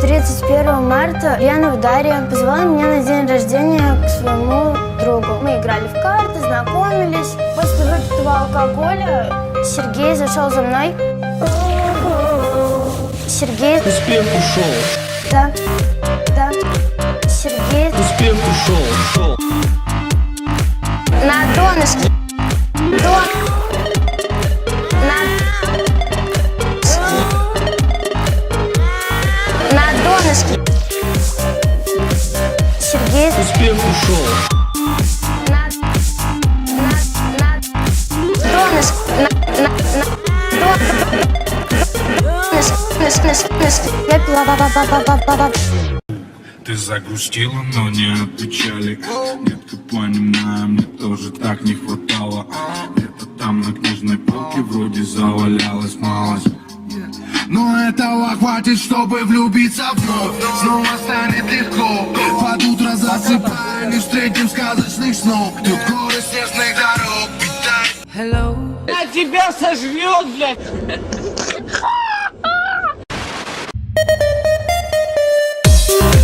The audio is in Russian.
31 марта Ульянова Дарья позвала меня на день рождения к своему другу. Мы играли в карты, знакомились. После выпитого алкоголя Сергей зашел за мной. Сергей... Успех ушел. Да. Сергей... Успех ушел. На донышке. На донышке. Сергей... Успех ушел. На донышке. Я пила. Ты загрустила, но не от печали. Детка, понимаю, мне тоже так не хватало. Где-то там на книжной полке вроде завалялась малость. Но этого хватит, чтобы влюбиться вновь. Снова станет легко. Под утро засыпаем, не встретим сказочных снов. Тут горы снежных дорог. Hello. А тебя сожрет, блядь!